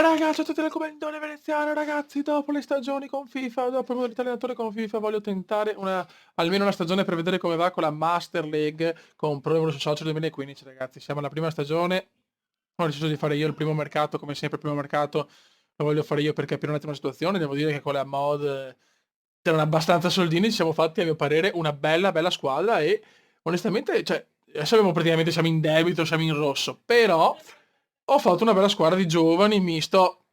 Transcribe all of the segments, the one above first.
Ragazzi, a tutti il commentone veneziano, ragazzi, dopo le stagioni con FIFA, dopo il modalità allenatore con FIFA, voglio tentare almeno una stagione per vedere come va con la Master League con Pro Evolution Soccer 2015, ragazzi. Siamo alla prima stagione, ho deciso di fare io il primo mercato, come sempre il primo mercato lo voglio fare io per capire un attimo la situazione. Devo dire che con la mod c'erano abbastanza soldini, ci siamo fatti, a mio parere, una bella squadra e onestamente, cioè, adesso siamo in debito, siamo in rosso, però ho fatto una bella squadra di giovani, misto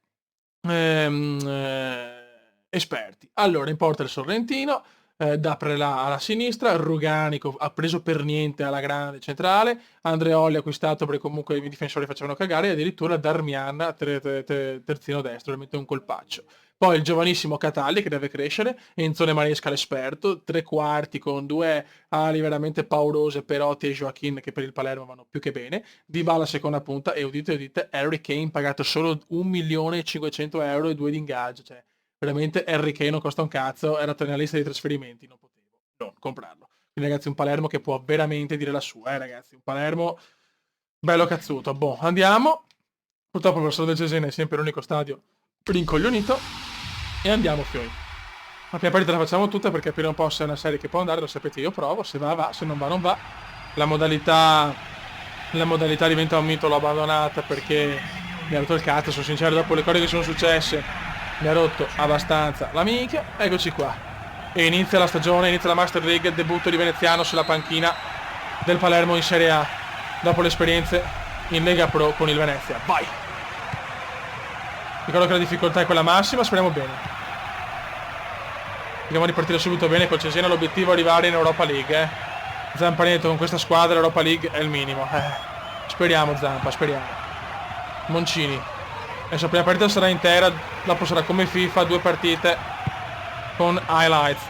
esperti. Allora, in porta il Sorrentino, Daprela alla sinistra, Ruganico ha preso per niente alla grande centrale, Andreoli acquistato perché comunque i difensori facevano cagare e addirittura Darmian terzino destro, mette un colpaccio. Poi il giovanissimo Catalli che deve crescere, Enzone Maresca l'esperto, tre quarti con due ali veramente paurose, Perotti e Joaquin che per il Palermo vanno più che bene, Dybala seconda punta e udite Harry Kane pagato solo 1.500.000 e 2 di ingaggio, cioè veramente Harry Kane non costa un cazzo, era nella lista dei trasferimenti, non potevo non comprarlo. Quindi ragazzi un Palermo che può veramente dire la sua, ragazzi, un Palermo bello cazzuto. Boh, andiamo. Purtroppo il Rossolo del Cesena è sempre l'unico stadio rincoglionito e andiamo fioi. La prima partita la facciamo tutta per capire un po' se è una serie che può andare, lo sapete, io provo, se va va, se non va non va. La modalità diventa un mito, l'ho abbandonata perché mi ha rotto il cazzo, sono sincero, dopo le cose che sono successe mi ha rotto abbastanza la minchia. Eccoci qua. E inizia la stagione, inizia la Master League, debutto di Veneziano sulla panchina del Palermo in Serie A, dopo le esperienze in Lega Pro con il Venezia. Vai! Ricordo che la difficoltà è quella massima, speriamo bene. Dobbiamo ripartire subito bene col Cesena, l'obiettivo è arrivare in Europa League, Zampaneto con questa squadra l'Europa League è il minimo. Speriamo Zampa, speriamo. Moncini. Adesso la prima partita sarà intera, dopo sarà come FIFA, 2 partite con highlights.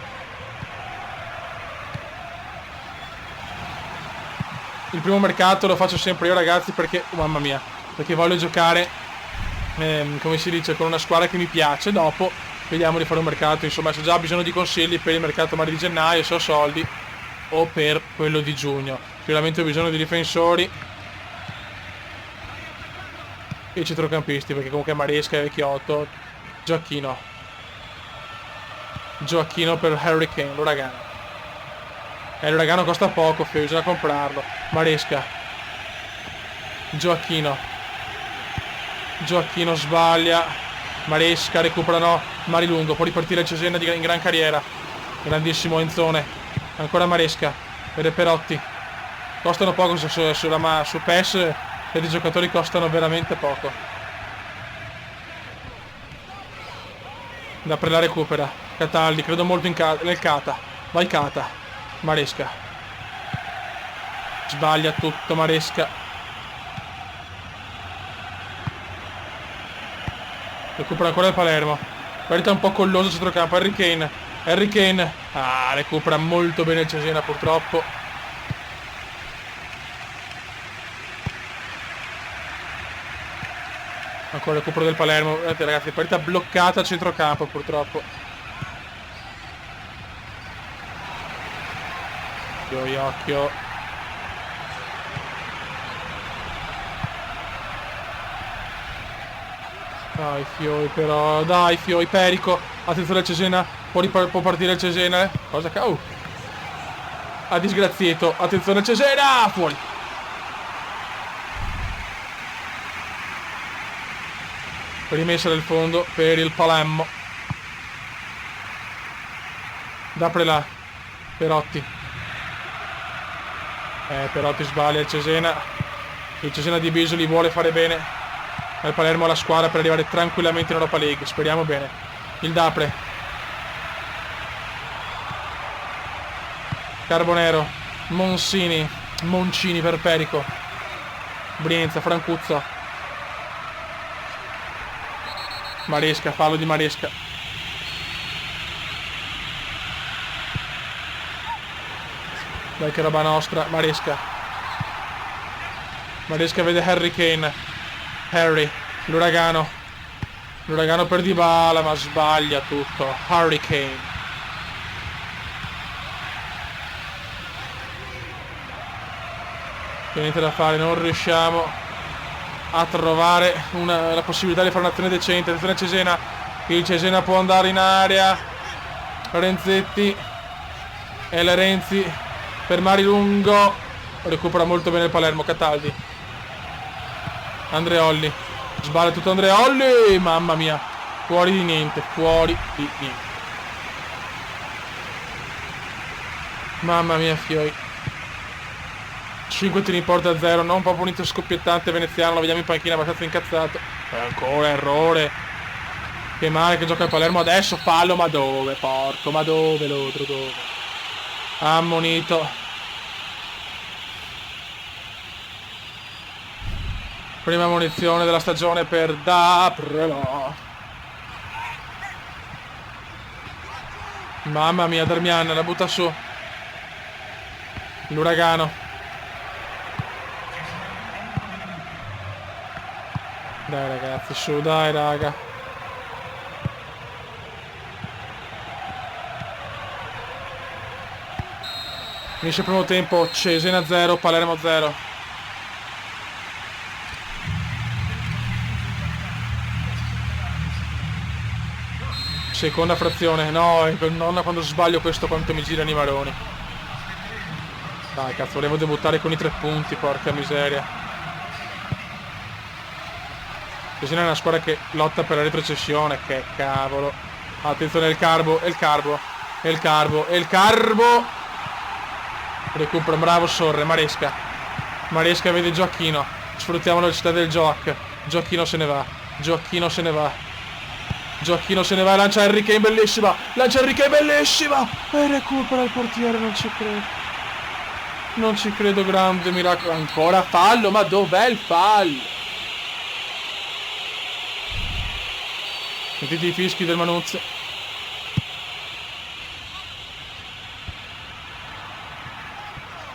Il primo mercato lo faccio sempre io ragazzi perché, mamma mia, perché voglio giocare, come si dice, con una squadra che mi piace. Dopo vediamo di fare un mercato, insomma, se già ho bisogno di consigli per il mercato magari di gennaio, se ho soldi, o per quello di giugno. Sicuramente ho bisogno di difensori e centrocampisti, perché comunque Maresca è vecchiotto. Gioacchino per Harry Kane, l'uragano. L'uragano costa poco, bisogna comprarlo. Maresca. Gioacchino sbaglia. Maresca recuperano Marilungo, può ripartire il Cesena in gran carriera. Grandissimo Enzone. Ancora Maresca. Vede Perotti. Costano poco su PES. I giocatori costano veramente poco. Da Prela recupera. Cataldi, credo molto nel Cata. Vai Cata. Maresca. Sbaglia tutto Maresca. Recupera ancora il Palermo. Partita un po' collosa centrocampo. Harry Kane. Recupera molto bene il Cesena purtroppo. Ancora il recupero del Palermo. Vedete ragazzi, partita bloccata a centrocampo purtroppo. Occhio. Dai fioi però, dai fioi, Perico. Attenzione al Cesena, può partire il Cesena. Cosa cavolo? Ha disgraziato, attenzione al Cesena, fuori. Rimessa del fondo per il Palermo. Daprela, Perotti. Perotti sbaglia il Cesena di Bisoli vuole fare bene. Il Palermo ha la squadra per arrivare tranquillamente in Europa League, speriamo bene. Il Dapre. Carbonero. Moncini per Perico. Brienza, Francuzzo. Maresca, fallo di Maresca. Dai che roba nostra, Maresca vede Harry Kane. L'uragano per Dybala, ma sbaglia tutto. Harry Kane. Niente da fare, non riusciamo a trovare la possibilità di fare un'azione decente. Attenzione a Cesena, il Cesena può andare in area, Renzetti e la Renzi per Marilungo, recupera molto bene il Palermo. Cataldi, Andreolli, sbaglia tutto Andreolli, mamma mia, fuori di niente, fuori di niente, mamma mia Fioi. 5 tiri in porta a 0, non proprio un inizio scoppiettante veneziano, lo vediamo in panchina abbastanza incazzato. E ancora errore. Che male che gioca il Palermo adesso, fallo, ma dove? Porco, ma dove l'altro, dove? Ammonito. Prima munizione della stagione per Daprela. Mamma mia, Darmian la butta su. L'uragano. Dai ragazzi, su, dai raga. Finisce il primo tempo, Cesena 0, Palermo 0. Seconda frazione, no, nonna quando sbaglio questo quanto mi girano i maroni. Dai cazzo, volevo debuttare con i 3 punti, porca miseria. Cesena è una squadra che lotta per la retrocessione, che cavolo. Attenzione il Carbo, il Carbo, il Carbo, il Carbo. Recupero, bravo Sorre, Maresca. Maresca vede Gioacchino. Sfruttiamo la velocità del Gioc. Gioacchino se ne va. Gioacchino se ne va. Gioacchino se ne va e lancia Harry Kane, bellissima. Lancia Harry Kane, bellissima. E recupera il portiere, non ci credo. Non ci credo, grande miracolo. Ancora fallo, ma dov'è il fallo? Sentite i fischi del Manuzzi.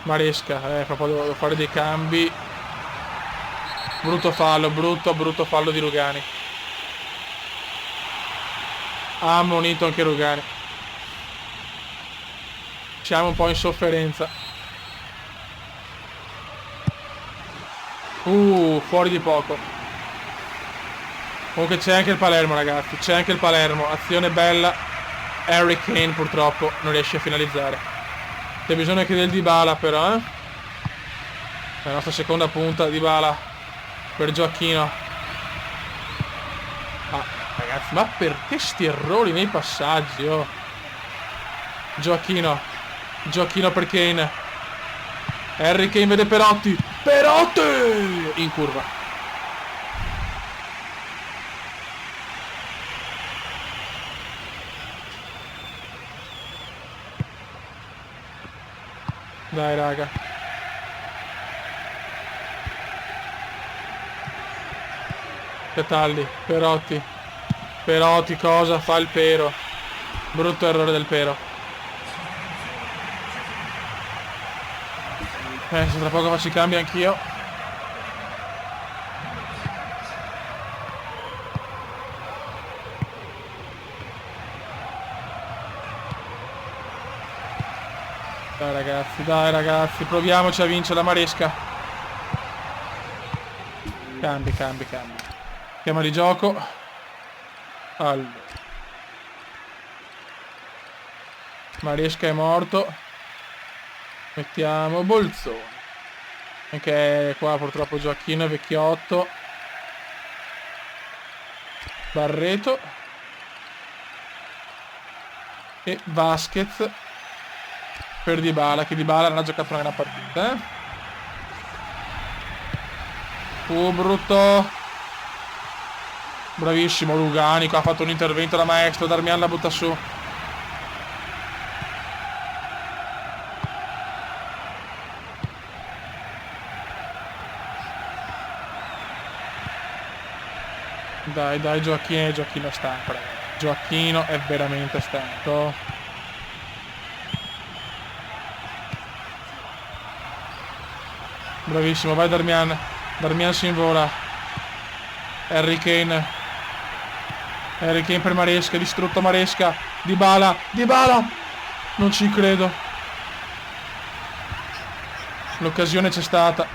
Maresca, proprio devo fare dei cambi. Brutto fallo, brutto fallo di Rugani. Ha ammonito anche Rugani. Siamo un po' in sofferenza. Fuori di poco. Comunque c'è anche il Palermo, ragazzi, c'è anche il Palermo. Azione bella. Harry Kane purtroppo non riesce a finalizzare. C'è bisogno anche del Dybala però, La nostra seconda punta, Dybala per Gioacchino. Ragazzi, ma perché sti errori nei passaggi, oh? Gioacchino per Kane. Harry Kane vede Perotti. Perotti! In curva. Dai raga. Cataldi, Perotti. Perotti cosa fa il Pero? Brutto errore del Pero. Se tra poco faccio i cambi anch'io. Dai ragazzi, proviamoci a vincere la Maresca. Cambi. Chiama di gioco. Allora. Maresca è morto. Mettiamo Bolzoni. Anche qua purtroppo Gioacchino è vecchiotto. Barreto. E Vasquez. Per Dybala, che Dybala non ha giocato una gran partita, brutto. Bravissimo Ruganico, ha fatto un intervento da maestro, Darmian la butta su. Dai Gioacchino è stanco, ragazzi. Gioacchino è veramente stanco. Bravissimo, vai Darmian. Darmian si invola. Harry Kane per Maresca, distrutto Maresca. Dybala. Non ci credo. L'occasione c'è stata.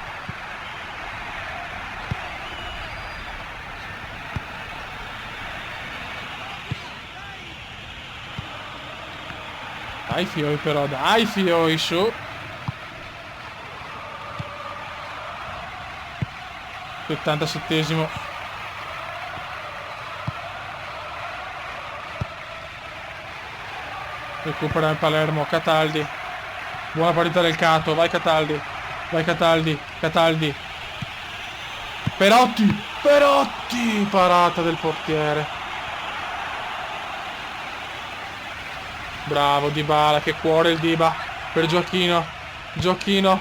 Dai Fioi però, dai Fioi, su. 87esimo. Recupera il Palermo, Cataldi. Buona partita del Cato, vai Cataldi. Vai Cataldi, Cataldi. Perotti, Perotti, parata del portiere. Bravo Dybala, che cuore il Diba per Gioacchino. Gioacchino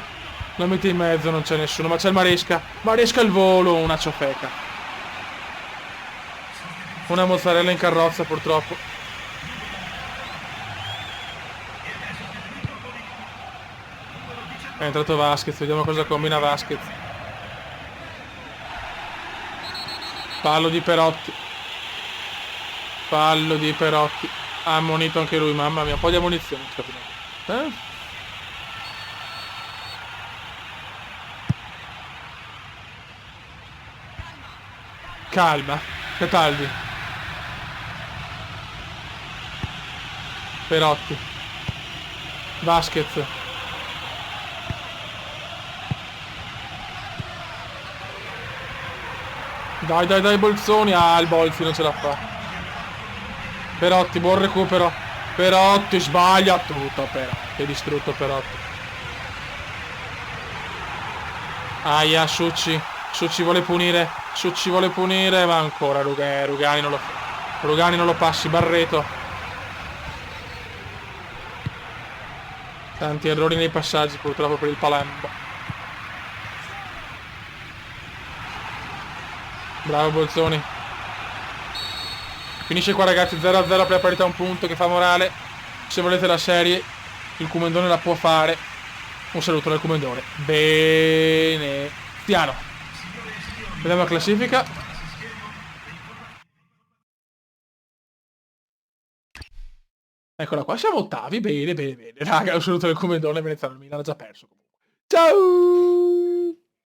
lo mette in mezzo, non c'è nessuno, ma c'è il Maresca. Maresca il volo, una ciofeca. Una mozzarella in carrozza purtroppo. È entrato Vasquez, vediamo cosa combina Vasquez. Fallo di Perotti. Fallo di Perotti. Ha ammonito anche lui, mamma mia, un po' di ammonizione. Calma, Cataldi. Perotti. Vasquez. Dai, dai, dai, Bolzoni. Ah, il Bolzi non ce la fa. Perotti, buon recupero. Perotti, sbaglia tutto, Perotti. È distrutto Perotti. Aia, Succi. Succi vuole punire. Succi vuole punire, ma ancora Rugani non lo fa. Rugani non lo passi, Barreto. Tanti errori nei passaggi purtroppo per il Palermo. Bravo Bolzoni. Finisce qua ragazzi, 0-0 per la parità, un punto che fa morale. Se volete la serie, il Comendone la può fare. Un saluto dal Comendone. Veneziano. Vediamo la classifica. Eccola qua, siamo ottavi, bene, bene, bene. Raga, un saluto del Comendone, Veneziano, il Milan ha già perso comunque. Ciao!